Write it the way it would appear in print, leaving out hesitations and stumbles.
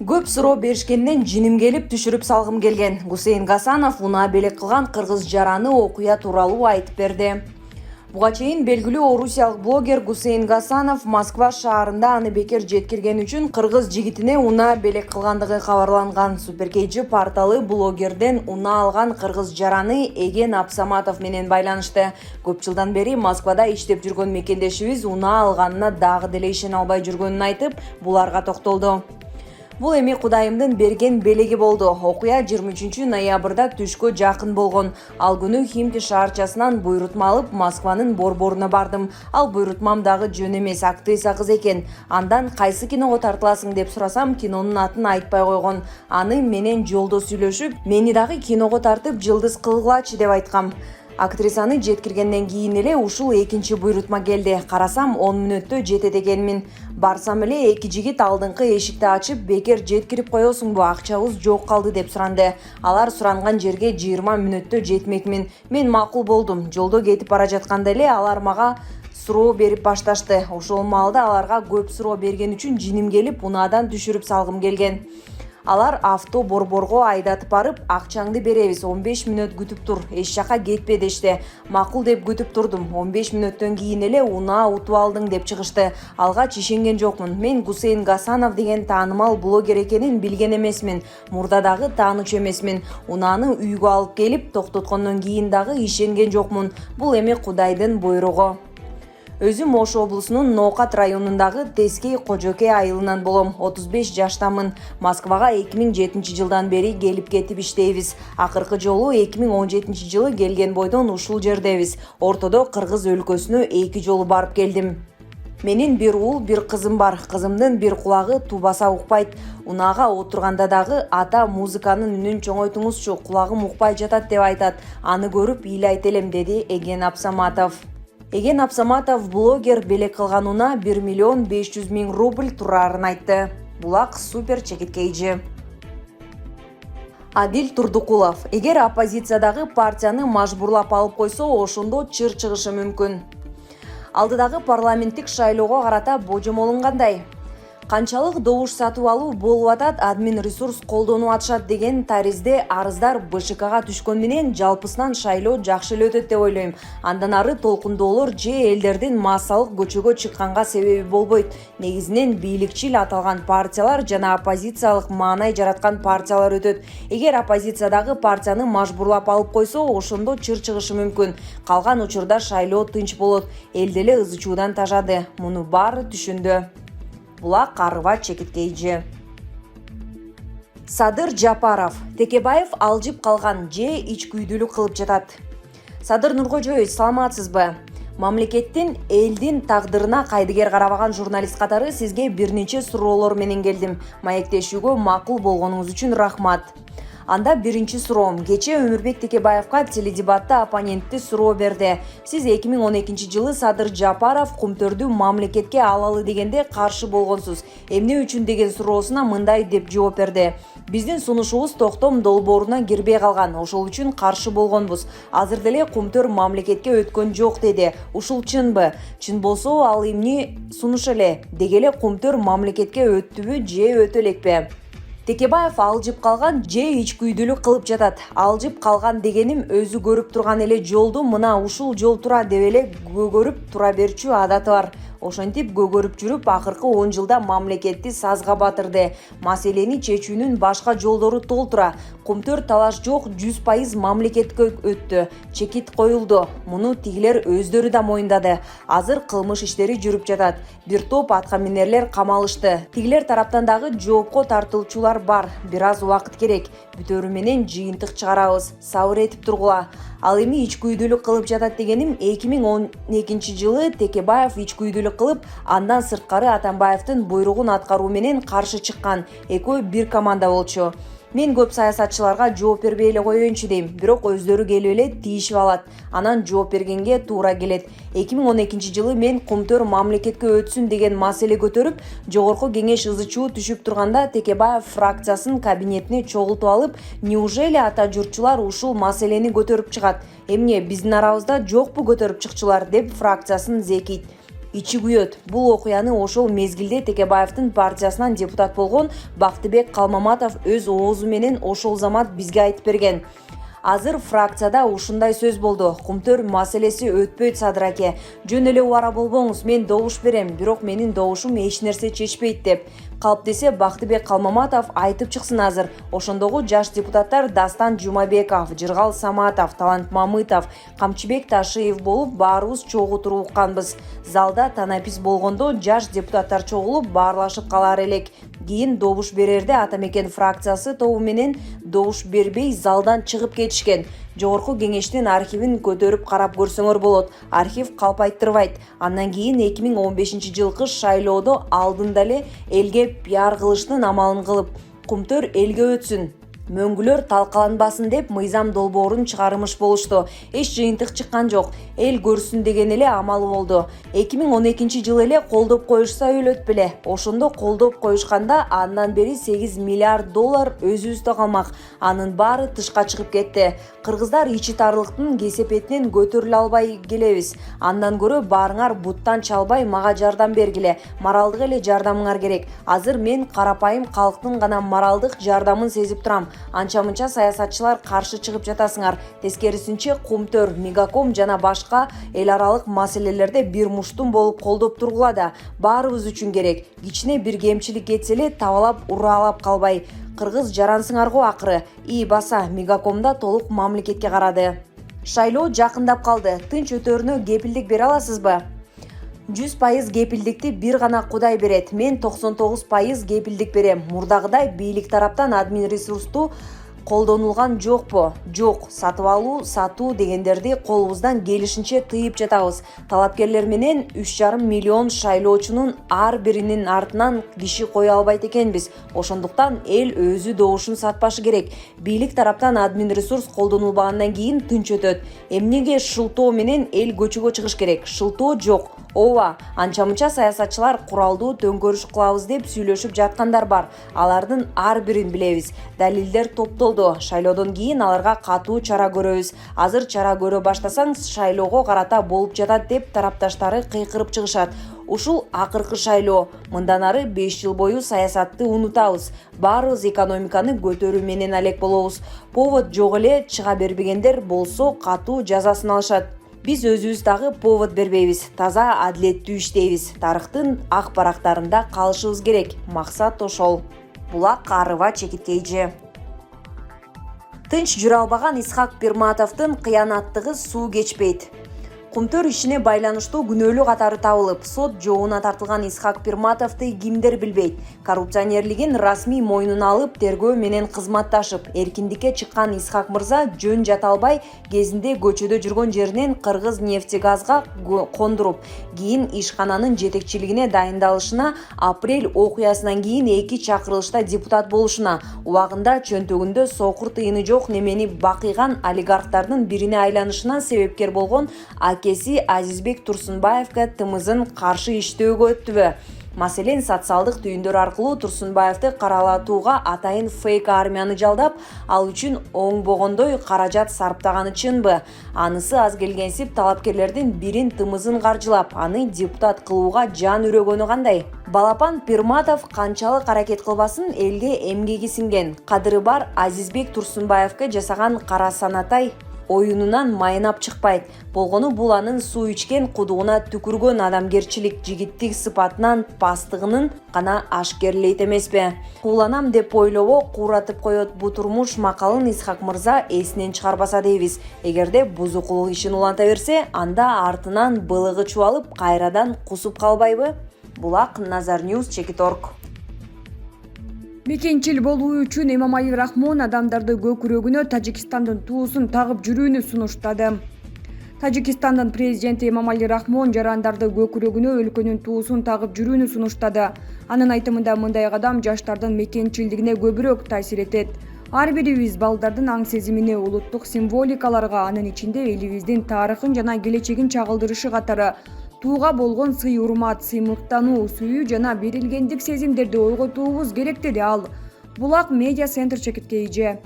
Көп суроо беришкенден жиним келип түшүрүп салгым келген. Гусейн Гасанов унаа белек кылган кыргыз жараны окуя тууралуу айтып берди. Буга чейин белгилүү орусиялык блогер Гусейн Гасанов Москва шаарында аны бекер жеткирген үчүн кыргыз жигитине унаа белек кылгандыгы кабарланган. Суперкейджи порталы блогерден унаа алган кыргыз жараны Эген Апсаматов менен байланышты. Көп жылдан бери Москвада иштеп жүргөн мекендешибиз унаа алганына дагы деле ишене албай жүргөнүн айтып, буларга токтолду. Бул эми Кудайымдын берген белеги болду. Окуя 23 ноябрда түшкө жакын болгон. Ал күнү Химки шаарчасынан буйрутма алып Москванын борборуна бардым. Ал буйрутмам дагы жөн эмес, актриса кыз экен. Андан кайсы киного тартыласың деп сурасам, кинонун атын айтпай койгон. Аны менен жолдо сүйлөшүп, мени дагы киного тартып жылдыз кылгылачы деп айткам. Актрисаны жеткиргенден кийин эле ушул экинчи буйрутма келди. Карасам 10 мүнөттө жетет экенмин. Барсам эле эки жигит алдыңкы эшикти ачып, бекер жеткирип коесуңбу, акчабыз жок калды деп суранды. Алар суранган жерге 20 мүнөттө жетмекмин. Мен макул болдум. Жолдо кетип бара жатканда эле алар мага суроо берип башташты. Ошол маалда аларга көп суроо берген үчүн жиним келип, унаадан түшүрүп салгым келген. Алар авто борборго айдатып барып, акчаңды беребиз, 15 мүнөт күтүп тур, эч жака кетпе дешти. Макул деп күтүп турдум. 15 мүнөттөн кийин эле унаа утуп алдың деп чыгышты. Алгач ишенген жокмун. Мен Гусейн Гасанов деген таанымал блогер экенин билген эмесмин. Мурда дагы таанычу эмесмин. Унааны үйгө алып келип токтоткондон кийин дагы ишенген жокмун. Бул эми Кудайдын буйругу. Өзүм Ош облусунун Ноокат районундагы Тескей Кожокей айылынан болом. 35 жаштамын. Москвага 2007 жылдан бери келип кетип иштейбиз. Акыркы жолу 2017 жылы келген бойдон ушул жердебиз. Ортодо Кыргыз өлкөсүнө 2 жолу барып келдим. Менин бир уул, бир кызым бар. Кызымдын бир кулагы тубаса укпайт. Унаага отурганда дагы ата музыканын үнүн чоңойтуңузчу, кулагым укпай жатат деп айтат. Аны көрүп ыйлайт элем, деди Эген Апсаматов. Эген Апсаматов блогер белек кылган унаа 1 миллион 500 миң рубль турарын айтты. Булак супер чекиткейчи. Адил Турдукулов. Эгер оппозициядагы партияны мажбурлап алып койсо, ошондо чыр чыгышы мүмкүн. Алдыдагы парламенттик шайлоого карата божомолуң кандай? Канчалык добуш сатып алуу болуп атат, админ ресурс колдонуп атышат деген таризде арыздар БШКга түшкөн менен жалпысынан шайлоо жакшы эле өтөт деп ойлойм. Андан ары толкундоолор же элдердин массалык көчөгө чыкканга себеби болбойт. Негизинен бийликчил аталган партиялар жана оппозициялык маанай жараткан партиялар өтөт. Эгер оппозициядагы партияны мажбурлап алып койсо, ошондо чыр чыгышы мүмкүн. Калган учурда шайлоо тынч болот. Эл деле ызы чуудан тажады. Муну баары түшүндү. Булак арыба чекиткейчи. Садыр Жапаров. Текебаев алжып калган же ичкүйдүүлүк кылып жатат. Садыр Нуркожоевич, саламатсызбы? Мамлекеттин, элдин тагдырына кайдыгер карабаган журналист катары сизге бир нече суроолор менен келдим. Маектешүүгө макул болгонуңуз үчүн рахмат. Анда биринчи суроом. Кечээ Өмүрбек Текебаевка теледебатта оппоненти суроо берди. Сиз 2012 жылы Садыр Жапаров Кумтөрдү мамлекетке алалы дегенде каршы болгонсуз. Эмне үчүн деген суроосуна мындай деп жооп берди. Биздин сунушубуз токтом долбооруна кирбей калган. Ошол үчүн каршы болгонбуз. Азыр деле Кумтөр мамлекетке өткөн жок деди. Ушул чынбы? Чын болсо ал эмне сунуш эле? Деги эле Кумтөр мамлекетке өттүбү же өтө элекпи? Текебаев алжып калган же ичкүйдүүлүк кылып жатат. Алжып калган дегеним өзү көрүп турган эле жолду мына ушул жол тура деп эле көгөрүп тура берчү адаты бар. Ошентип көгөрүп жүрүп, акыркы 10 жылда мамлекетти сазга батырды. Маселени чечүүнүн башка жолдору толтура. Кумтөр талаш жок, 100% мамлекетке өттү. Чекит коюлду. Муну тигилер өздөрү да моюндады. Азыр кылмыш иштери жүрүп жатат. Бир топ атка минерлер камалышты. Тигилер тараптан дагы жоопко тартылчулар бар. Бир аз убакыт керек. Бүтөрү менен жыйынтык чыгарабыз. Сабыр этип тургула. Ал эми ичкүйдүүлүк кылып жатат дегеним 2012 жылы Текебаев ичкүйдүүлүк кылып, андан сырткары Атамбаевдин буйругун аткаруу менен каршы чыккан. Экөө бир команда болчу. Мен көп саясатчыларга жооп бербей эле коеюнчу дейм, бирок өздөрү келип эле тийишип алат. Анан жооп бергенге туура келет. 2012 жылы мен Кумтөр мамлекетке өтсүн деген маселе көтөрүп, жогорку кеңеш ызы чуу түшүп турганда Текебаев фракциясын кабинетине чогултуп алып, неужели ата журтчулар ушул маселени көтөрүп чыгат? Эмне биздин арабызда жокпу көтөрүп чыкчулар деп фракциясын зекийт. ичи күйөт. Бул окуяны ошол мезгилде Текебаевдин партиясынан депутат болгон Бактыбек Калмаматов өз оозу менен ошол замат бизге айтып берген. Азыр фракцияда ушундай сөз болду. Кумтөр маселеси өтпөйт Садыр аке. Жөн эле убара болбоңуз, мен добуш берем, бирок менин добушум эч нерсе чечпейт деп. Калп десе Бактыбек Калмаматов айтып чыксын азыр. Ошондогу жаш депутаттар Дастан Жумабеков, Жыргал Саматов, Талант Мамытов, Камчыбек Ташиев болуп баарыбыз чогуу туруп укканбыз. Залда танапис болгондо жаш депутаттар чогулуп баарлашып калар элек. Кийин добуш берерде Атамекен фракциясы тобу менен добуш бербей залдан чыгып кетишкен. Жогорку кеңештин архивин көтөрүп карап көрсөңөр болот. Архив калп айттырбайт. Андан кийин 2015-жылкы шайлоодо алдында эле элге пиар кылыштын амалын кылып, Кумтөр элге өтсүн, мөңгүлөр талкаланбасын деп мыйзам долбоорун чыгармыш болушту. Эч жыйынтык чыккан жок. Эл көрсүн деген эле амалы болду. 2012-жылы эле колдоп коюшса өлөт беле. Ошондо колдоп коюшканда андан бери $8 миллиард өзүбүздө калмак. Анын баары тышка чыгып кетти. Кыргыздар ичи тарлыктын кесепетинен көтөрүлө албай келебиз. Андан көрө баарыңар буттан чалбай мага жардам бергиле. Моралдык эле жардамыңар керек. Азыр мен карапайым калктын гана моралдык жардамын сезип турам. Анча-мынча саясатчылар каршы чыгып жатасыңар. Тескерисинче Кумтөр, Мегаком жана башка эл аралык маселелерде бир муштум болуп колдоп тургула да. Баарыбыз үчүн керек. Кичине бир кемчилик кетсе эле табалап уралап калбай. Кыргыз жарансыңар го акыры. Баса Мегакомда толук мамлекетке карады. Шайлоо жакындап калды. Тынч өтөрүнө кепилдик бере аласызбы? 100% кепилдикти бир гана Кудай берет. Мен 99% кепилдик берем. Мурдагыдай бийлик тараптан админ ресурсту колдонулган жокпу? Жок. Сатып алуу, сатуу дегендерди колубуздан келишинче тыйып жатабыз. Талапкерлер менен 3,5 миллион шайлоочунун ар биринин артынан киши кое албайт экенбиз. Ошондуктан эл өзү добушун сатпашы керек. Бийлик тараптан админ ресурс колдонулбагандан кийин тынч өтөт. Эмнеге шылтоо менен эл көчөгө чыгыш керек? Шылтоо жок. Ооба, анча-мынча саясатчылар куралдуу төңкөрүш кылабыз деп сүйлөшүп жаткандар бар. Алардын ар бирин билебиз. Далилдер топтолду. Шайлоодон кийин аларга катуу чара көрөбүз. Азыр чара көрө баштасаң, шайлоого карата болуп жатат деп тарапташтары кыйкырып чыгышат. Ушул акыркы шайлоо. Мындан ары 5 жыл бою саясатты унутабыз. Баарыбыз экономиканы көтөрүү менен алек болобуз. Повод жок эле чыга бербегендер болсо катуу жазасын алышат. Биз өзүбүз дагы повод бербейбиз. Таза адилеттүү иштейбиз. Тарыхтын ак барактарында калышыбыз керек. Максат ошол. Булак Арыва Чекиткейжи. Тынч жүрө албаган Исхак Пирматовдун кыянаттыгы суу кечпейт. Кумтөр ишине байланыштуу күнөөлүү катары табылып, сот жообуна тартылган Исхак Пирматовду кимдер билбейт. Коррупционерлигин расмий мойнуна алып, тергөө менен кызматташып, эркиндикке чыккан Исхак мырза жөн жата албай, кезинде көчөдө жүргөн жеринен Кыргыз нефтегазга кондуруп, кийин ишкананын жетекчилигине дайындалышына, апрель окуясынан кийин 2 чакырылышта депутат болушуна, убагында чөнтөгүндө сокур тыйыны жок немени бакыйган олигархтардын бирине айланышына себепкер болгон акеси Азизбек Турсунбаевга тымызын каршы иштөөгө өттүбү? Маселен, социалдык түйүндөр аркылуу Турсунбаевди каралатууга атайын фейк армияны жалдап, ал үчүн оңбогондой каражат сарптаганы чынбы? Анысы аз келгенсип талапкерлердин бирин тымызын каржылап, аны депутат кылууга жан үрөгөнү кандай? Балапан Пирматов канчалык аракет кылбасын элге эмгеги сиңген. Кадыры бар Азизбек Турсунбаевга жасаган кара санатай оюнунан майнап чыкпайт. Болгону бул анын суу ичкен кудугуна түкүргөн адамгерчилик, жигиттик сыпатынан пастыгынын гана ашкерлейт эмеспи? Кууланам деп ойлобо кууратып коет бу турмуш макалын Исхак мырза эсинен чыгарбаса дейбиз. Эгерде бузукулук ишин уланта берсе, анда артынан былыгы чубалып, кайрадан кусуп калбайбы? Булак Назар Ньюс Чекиторг. Мекенчил болуу үчүн Эмомали Рахмон адамдарды көкүрөгүнө Тажикстандын туусун тагып жүрүүнү сунуштады. Тажикстандын президенти Эмомали Рахмон жарандарды көкүрөгүнө өлкөнүн туусун тагып жүрүүнү сунуштады. Анын айтымында мындай кадам жаштардын мекенчилдигине көбүрөөк таасир этет. Ар бирибиз балдардын аң сезимине, улуттук символикаларга, анын ичинде элибиздин тарыхын жана келечегин чагылдырышы катары тууга болгон сый-урмат, сыймыктануу, сүйүү жана берилгендик сезимдерди ойготуубуз керек, деди ал. Булак Медиа Центр Чекиткейжи.